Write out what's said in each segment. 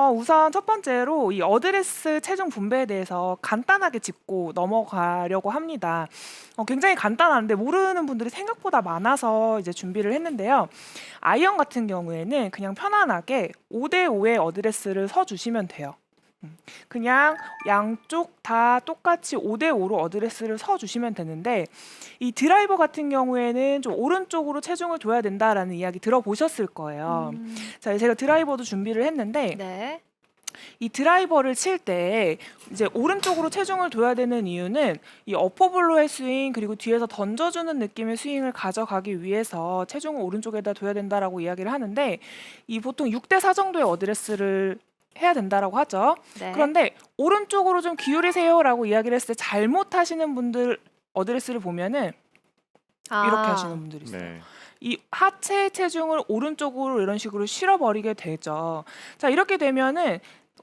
우선 첫 번째로 이 어드레스 체중 분배에 대해서 간단하게 짚고 넘어가려고 합니다. 굉장히 간단한데 모르는 분들이 생각보다 많아서 이제 준비를 했는데요. 아이언 같은 경우에는 그냥 편안하게 5대5의 어드레스를 서주시면 돼요. 그냥 양쪽 다 똑같이 5대5로 어드레스를 서주시면 되는데 이 드라이버 같은 경우에는 좀 오른쪽으로 체중을 둬야 된다라는 이야기 들어보셨을 거예요. 자, 제가 드라이버도 준비를 했는데 네. 이 드라이버를 칠 때 이제 오른쪽으로 체중을 둬야 되는 이유는 이 어퍼블로의 스윙 그리고 뒤에서 던져주는 느낌의 스윙을 가져가기 위해서 체중을 오른쪽에다 둬야 된다라고 이야기를 하는데 이 보통 6대4 정도의 어드레스를 해야 된다라고 하죠. 네. 그런데 오른쪽으로 좀 기울이세요라고 이야기를 했을 때 잘못하시는 분들 어드레스를 보면은 이렇게 하시는 분들이 있어요. 네. 이 하체 체중을 오른쪽으로 이런 식으로 실어버리게 되죠. 자, 이렇게 되면은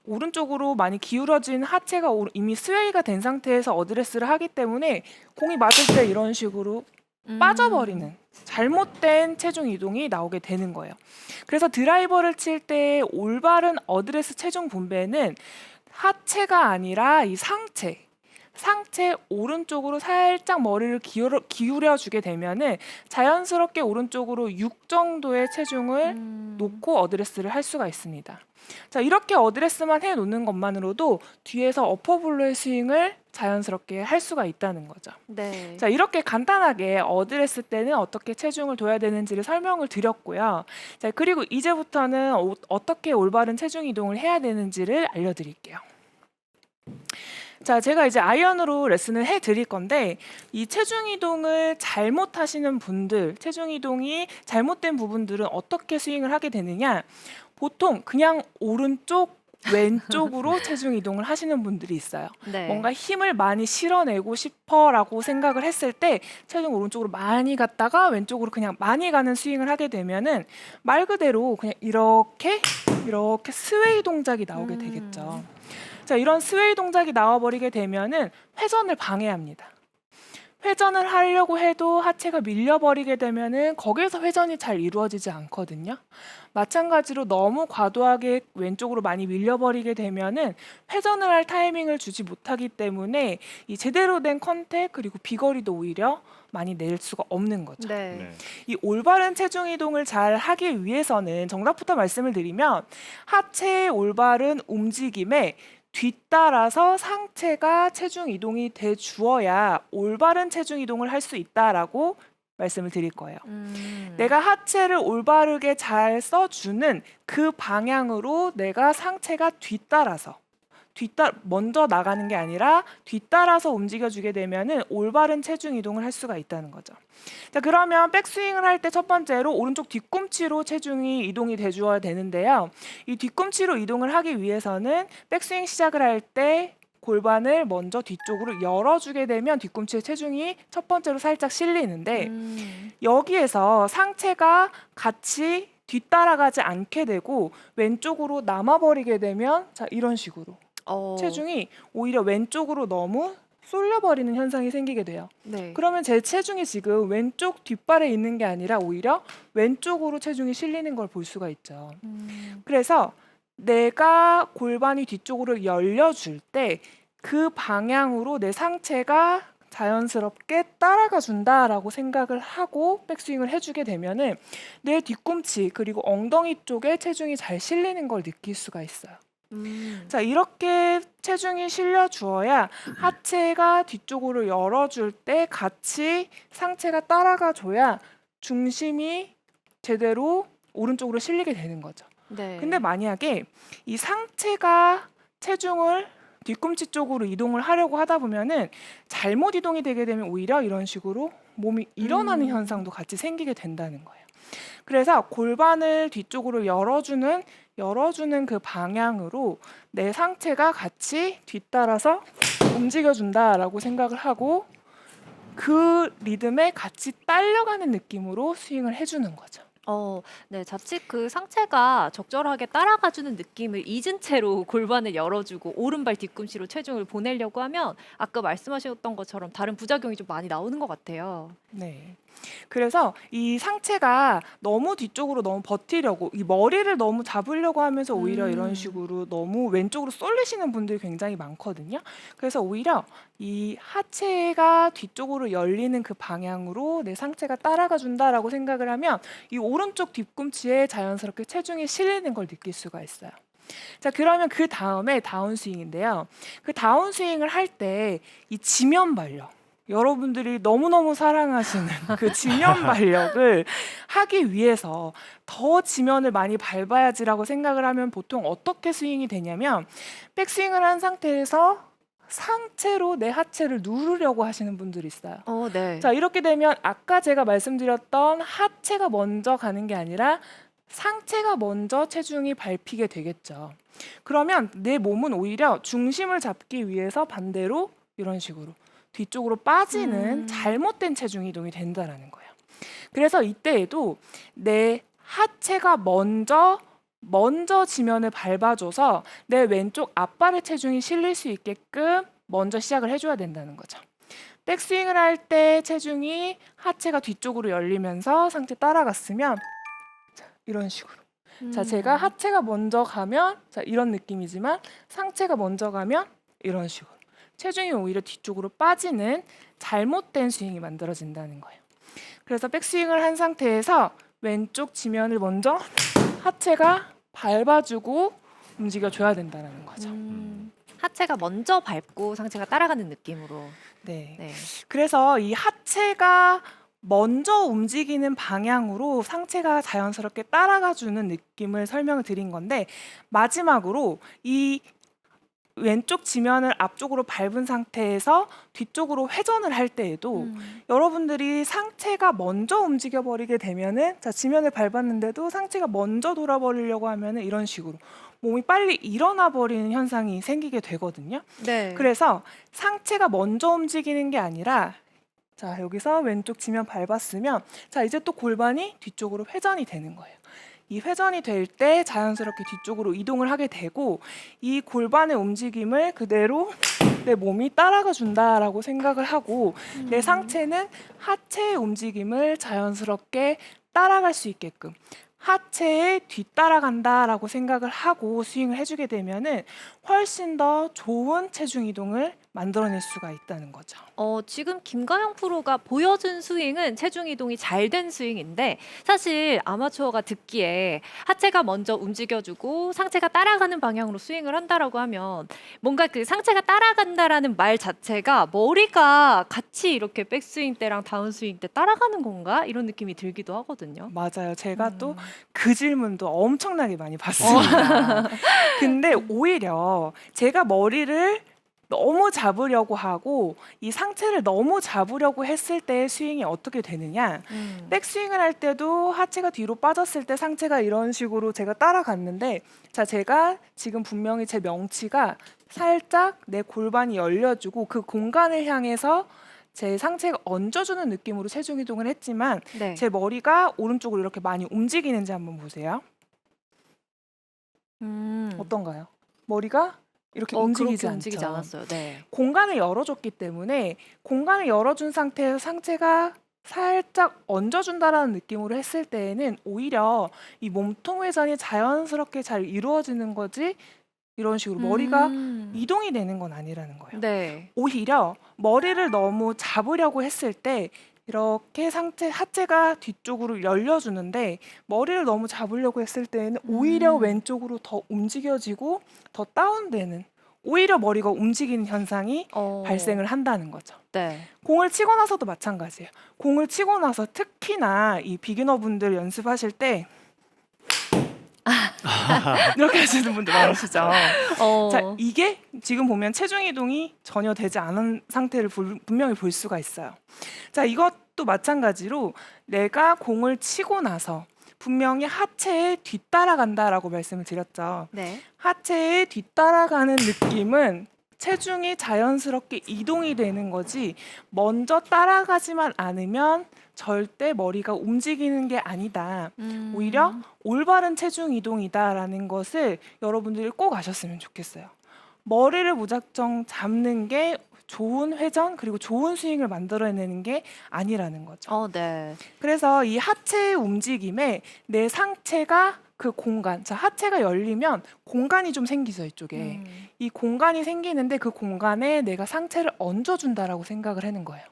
오른쪽으로 많이 기울어진 하체가 이미 스웨이가 된 상태에서 어드레스를 하기 때문에 공이 맞을 때 이런 식으로 빠져버리는 잘못된 체중 이동이 나오게 되는 거예요. 그래서 드라이버를 칠 때 올바른 어드레스 체중 분배는 하체가 아니라 이 상체 오른쪽으로 살짝 머리를 기울여 주게 되면은 자연스럽게 오른쪽으로 6 정도의 체중을 놓고 어드레스를 할 수가 있습니다. 자, 이렇게 어드레스만 해 놓는 것만으로도 뒤에서 어퍼블로의 스윙을 자연스럽게 할 수가 있다는 거죠. 네. 자, 이렇게 간단하게 어드레스 때는 어떻게 체중을 둬야 되는지를 설명을 드렸고요. 자, 그리고 이제부터는 어떻게 올바른 체중 이동을 해야 되는지를 알려드릴게요. 자, 제가 이제 아이언으로 레슨을 해드릴 건데 이 체중 이동을 잘못하시는 분들, 체중 이동이 잘못된 부분들은 어떻게 스윙을 하게 되느냐? 보통 그냥 오른쪽, 왼쪽으로 체중 이동을 하시는 분들이 있어요. 네. 뭔가 힘을 많이 실어내고 싶어라고 생각을 했을 때 체중 오른쪽으로 많이 갔다가 왼쪽으로 그냥 많이 가는 스윙을 하게 되면은 말 그대로 그냥 이렇게 스웨이 동작이 나오게 되겠죠. 자, 이런 스웨이 동작이 나와버리게 되면은 회전을 방해합니다. 회전을 하려고 해도 하체가 밀려버리게 되면은 거기에서 회전이 잘 이루어지지 않거든요. 마찬가지로 너무 과도하게 왼쪽으로 많이 밀려버리게 되면은 회전을 할 타이밍을 주지 못하기 때문에 이 제대로 된 컨택 그리고 비거리도 오히려 많이 낼 수가 없는 거죠. 네. 네. 이 올바른 체중 이동을 잘 하기 위해서는 정답부터 말씀을 드리면 하체의 올바른 움직임에 뒤따라서 상체가 체중 이동이 돼 주어야 올바른 체중 이동을 할 수 있다라고 말씀을 드릴 거예요. 내가 하체를 올바르게 잘 써주는 그 방향으로 내가 상체가 먼저 나가는 게 아니라 뒤따라서 움직여주게 되면은 올바른 체중 이동을 할 수가 있다는 거죠. 자, 그러면 백스윙을 할 때 첫 번째로 오른쪽 뒤꿈치로 체중이 이동이 돼 주어야 되는데요. 이 뒤꿈치로 이동을 하기 위해서는 백스윙 시작을 할 때 골반을 먼저 뒤쪽으로 열어주게 되면 뒤꿈치에 체중이 첫 번째로 살짝 실리는데 여기에서 상체가 같이 뒤따라가지 않게 되고 왼쪽으로 남아버리게 되면 자, 이런 식으로 체중이 오히려 왼쪽으로 너무 쏠려버리는 현상이 생기게 돼요. 네. 그러면 제 체중이 지금 왼쪽 뒷발에 있는 게 아니라 오히려 왼쪽으로 체중이 실리는 걸 볼 수가 있죠. 그래서 내가 골반이 뒤쪽으로 열려줄 때 그 방향으로 내 상체가 자연스럽게 따라가 준다라고 생각을 하고 백스윙을 해주게 되면은 내 뒤꿈치 그리고 엉덩이 쪽에 체중이 잘 실리는 걸 느낄 수가 있어요. 자, 이렇게 체중이 실려 주어야 하체가 뒤쪽으로 열어줄 때 같이 상체가 따라가 줘야 중심이 제대로 오른쪽으로 실리게 되는 거죠. 네. 근데 만약에 이 상체가 체중을 뒤꿈치 쪽으로 이동을 하려고 하다 보면은 잘못 이동이 되게 되면 오히려 이런 식으로 몸이 일어나는 현상도 같이 생기게 된다는 거예요. 그래서 골반을 뒤쪽으로 열어주는 그 방향으로 내 상체가 같이 뒤따라서 움직여준다라고 생각을 하고 그 리듬에 같이 딸려가는 느낌으로 스윙을 해주는 거죠. 네, 자칫 그 상체가 적절하게 따라가주는 느낌을 잊은 채로 골반을 열어주고 오른발 뒤꿈치로 체중을 보내려고 하면 아까 말씀하셨던 것처럼 다른 부작용이 좀 많이 나오는 것 같아요. 네. 그래서 이 상체가 너무 뒤쪽으로 너무 버티려고 이 머리를 너무 잡으려고 하면서 오히려 이런 음. 식으로 너무 왼쪽으로 쏠리시는 분들이 굉장히 많거든요. 그래서 오히려 이 하체가 뒤쪽으로 열리는 그 방향으로 내 상체가 따라가 준다라고 생각을 하면 이 오른쪽 뒤꿈치에 자연스럽게 체중이 실리는 걸 느낄 수가 있어요. 자, 그러면 그 다음에 다운스윙인데요. 그 다운스윙을 할 때 이 지면 발력, 여러분들이 너무너무 사랑하시는 그 지면 발력을 하기 위해서 더 지면을 많이 밟아야지라고 생각을 하면 보통 어떻게 스윙이 되냐면 백스윙을 한 상태에서 상체로 내 하체를 누르려고 하시는 분들이 있어요. 네. 자, 이렇게 되면 아까 제가 말씀드렸던 하체가 먼저 가는 게 아니라 상체가 먼저 체중이 밟히게 되겠죠. 그러면 내 몸은 오히려 중심을 잡기 위해서 반대로 이런 식으로 뒤쪽으로 빠지는 음. 잘못된 체중 이동이 된다라는 거예요. 그래서 이때에도 내 하체가 먼저 지면을 밟아줘서 내 왼쪽 앞발의 체중이 실릴 수 있게끔 먼저 시작을 해줘야 된다는 거죠. 백스윙을 할 때 체중이 하체가 뒤쪽으로 열리면서 상체 따라갔으면 자, 이런 식으로. 자, 제가 음. 하체가 먼저 가면 자, 이런 느낌이지만 상체가 먼저 가면 이런 식으로. 체중이 오히려 뒤쪽으로 빠지는 잘못된 스윙이 만들어진다는 거예요. 그래서 백스윙을 한 상태에서 왼쪽 지면을 먼저 하체가 밟아주고 움직여줘야 된다는 거죠. 하체가 먼저 밟고 상체가 따라가는 느낌으로. 네. 네. 그래서 이 하체가 먼저 움직이는 방향으로 상체가 자연스럽게 따라가주는 느낌을 설명을 드린 건데 마지막으로 이 왼쪽 지면을 앞쪽으로 밟은 상태에서 뒤쪽으로 회전을 할 때에도 여러분들이 상체가 먼저 움직여 버리게 되면은 자, 지면을 밟았는데도 상체가 먼저 돌아버리려고 하면은 이런 식으로 몸이 빨리 일어나 버리는 현상이 생기게 되거든요. 네. 그래서 상체가 먼저 움직이는 게 아니라 자, 여기서 왼쪽 지면 밟았으면 자, 이제 또 골반이 뒤쪽으로 회전이 되는 거예요. 이 회전이 될 때 자연스럽게 뒤쪽으로 이동을 하게 되고 이 골반의 움직임을 그대로 내 몸이 따라가 준다라고 생각을 하고 내 상체는 하체의 움직임을 자연스럽게 따라갈 수 있게끔 하체에 뒤따라간다라고 생각을 하고 스윙을 해주게 되면은 훨씬 더 좋은 체중 이동을 만들어낼 수가 있다는 거죠. 지금 김가영 프로가 보여준 스윙은 체중 이동이 잘 된 스윙인데 사실 아마추어가 듣기에 하체가 먼저 움직여주고 상체가 따라가는 방향으로 스윙을 한다라고 하면 뭔가 그 상체가 따라간다라는 말 자체가 머리가 같이 이렇게 백스윙 때랑 다운스윙 때 따라가는 건가? 이런 느낌이 들기도 하거든요. 맞아요. 제가 또 음. 그 질문도 엄청나게 많이 받습니다. 근데 오히려 제가 머리를 너무 잡으려고 하고 이 상체를 너무 잡으려고 했을 때 스윙이 어떻게 되느냐? 백스윙을 할 때도 하체가 뒤로 빠졌을 때 상체가 이런 식으로 제가 따라갔는데 자, 제가 지금 분명히 제 명치가 살짝 내 골반이 열려주고 그 공간을 향해서 제 상체가 얹어주는 느낌으로 체중 이동을 했지만 네. 제 머리가 오른쪽으로 이렇게 많이 움직이는지 한번 보세요. 어떤가요? 머리가 이렇게 움직이지 그렇게 움직이지 않죠. 않았어요. 네. 공간을 열어줬기 때문에 공간을 열어준 상태에서 상체가 살짝 얹어준다라는 느낌으로 했을 때에는 오히려 이 몸통 회전이 자연스럽게 잘 이루어지는 거지 이런 식으로 머리가 이동이 되는 건 아니라는 거예요. 네. 오히려 머리를 너무 잡으려고 했을 때 이렇게 하체가 뒤쪽으로 열려주는데 머리를 너무 잡으려고 했을 때에는 오히려 왼쪽으로 더 움직여지고 더 다운되는 오히려 머리가 움직이는 현상이 발생을 한다는 거죠. 네. 공을 치고 나서도 마찬가지예요. 공을 치고 나서 특히나 이 비기너 분들 연습하실 때 이렇게 하시는 분들 많으시죠. 자, 이게 지금 보면 체중 이동이 전혀 되지 않은 상태를 분명히 볼 수가 있어요. 자, 이것도 마찬가지로 내가 공을 치고 나서 분명히 하체에 뒤따라간다라고 말씀을 드렸죠. 네. 하체에 뒤따라가는 느낌은 체중이 자연스럽게 이동이 되는 거지 먼저 따라가지만 않으면 절대 머리가 움직이는 게 아니다. 오히려 올바른 체중 이동이다라는 것을 여러분들이 꼭 아셨으면 좋겠어요. 머리를 무작정 잡는 게 좋은 회전 그리고 좋은 스윙을 만들어내는 게 아니라는 거죠. 네. 그래서 이 하체의 움직임에 내 상체가 그 공간, 자 하체가 열리면 공간이 좀 생기죠 이쪽에. 이 공간이 생기는데 그 공간에 내가 상체를 얹어준다라고 생각을 하는 거예요.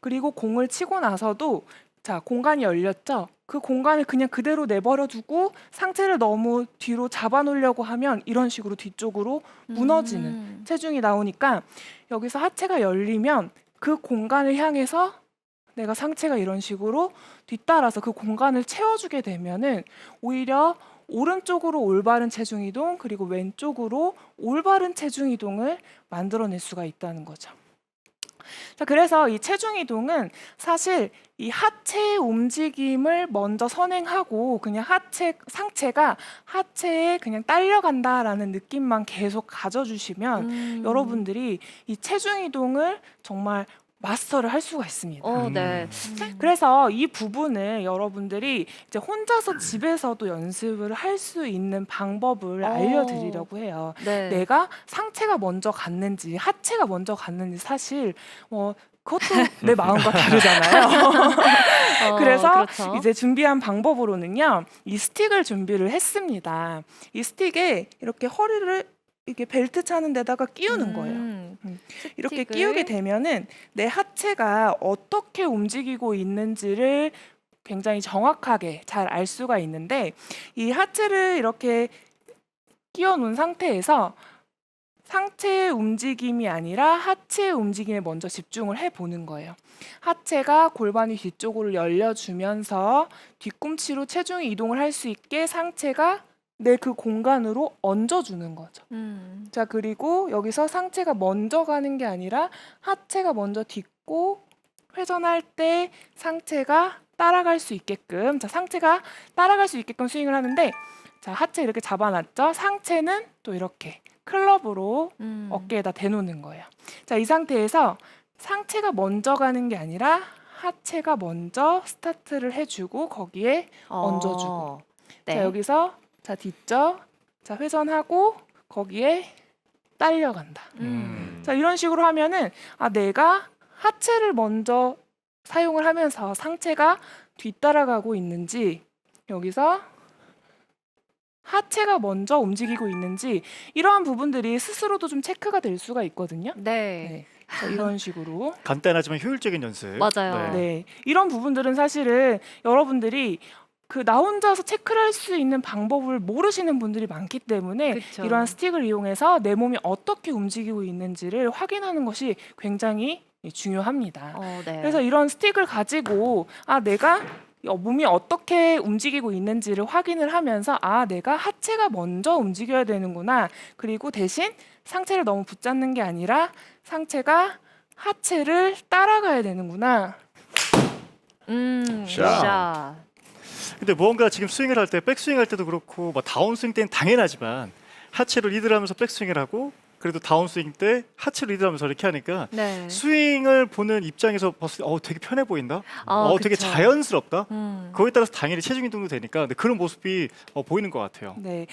그리고 공을 치고 나서도 자 공간이 열렸죠. 그 공간을 그냥 그대로 내버려두고 상체를 너무 뒤로 잡아놓으려고 하면 이런 식으로 뒤쪽으로 무너지는 체중이 나오니까 여기서 하체가 열리면 그 공간을 향해서 내가 상체가 이런 식으로 뒤따라서 그 공간을 채워주게 되면은 오히려 오른쪽으로 올바른 체중 이동 그리고 왼쪽으로 올바른 체중 이동을 만들어낼 수가 있다는 거죠. 자, 그래서 이 체중 이동은 사실 이 하체의 움직임을 먼저 선행하고 그냥 상체가 하체에 그냥 딸려간다라는 느낌만 계속 가져주시면 여러분들이 이 체중 이동을 정말 마스터를 할 수가 있습니다. 네. 그래서 이 부분을 여러분들이 이제 혼자서 집에서도 연습을 할 수 있는 방법을 알려드리려고 해요. 네. 내가 상체가 먼저 갔는지 하체가 먼저 갔는지 사실 그것도 내 마음과 다르잖아요. 그래서 그렇죠. 이제 준비한 방법으로는요. 이 스틱을 준비를 했습니다. 이 스틱에 이렇게 허리를 이렇게 벨트 차는 데다가 끼우는 거예요. 이렇게 스틱을. 끼우게 되면은 내 하체가 어떻게 움직이고 있는지를 굉장히 정확하게 잘 알 수가 있는데 이 하체를 이렇게 끼워 놓은 상태에서 상체의 움직임이 아니라 하체의 움직임에 먼저 집중을 해보는 거예요. 하체가 골반이 뒤쪽으로 열려주면서 뒤꿈치로 체중이 이동을 할 수 있게 상체가 내 그 공간으로 얹어주는 거죠. 자, 그리고 여기서 상체가 먼저 가는 게 아니라 하체가 먼저 딛고 회전할 때 상체가 따라갈 수 있게끔, 자, 상체가 따라갈 수 있게끔 스윙을 하는데, 자, 하체 이렇게 잡아놨죠? 상체는 또 이렇게 클럽으로 어깨에다 대놓는 거예요. 자, 이 상태에서 상체가 먼저 가는 게 아니라 하체가 먼저 스타트를 해주고 거기에 얹어주고. 네. 자, 여기서 자 딛죠. 자 회전하고 거기에 딸려간다. 자 이런 식으로 하면은 내가 하체를 먼저 사용을 하면서 상체가 뒤따라가고 있는지 여기서 하체가 먼저 움직이고 있는지 이러한 부분들이 스스로도 좀 체크가 될 수가 있거든요. 네. 자, 이런 식으로. 간단하지만 효율적인 연습. 맞아요. 네. 이런 부분들은 사실은 여러분들이 나 혼자서 체크를 할 수 있는 방법을 모르시는 분들이 많기 때문에 그쵸. 이러한 스틱을 이용해서 내 몸이 어떻게 움직이고 있는지를 확인하는 것이 굉장히 중요합니다. 네. 그래서 이런 스틱을 가지고 내가 몸이 어떻게 움직이고 있는지를 확인을 하면서 내가 하체가 먼저 움직여야 되는구나. 그리고 대신 상체를 너무 붙잡는 게 아니라 상체가 하체를 따라가야 되는구나. 샷. 근데 무언가 지금 스윙을 할 때 백스윙 할 때도 그렇고 뭐 다운스윙 때는 당연하지만 하체로 리드를 하면서 백스윙을 하고 그래도 다운스윙 때 하체로 리드를 하면서 이렇게 하니까 네. 스윙을 보는 입장에서 봤을 때 되게 편해 보인다. 되게 그쵸. 자연스럽다. 거기에 따라서 당연히 체중 이동도 되니까 근데 그런 모습이 보이는 것 같아요. 네.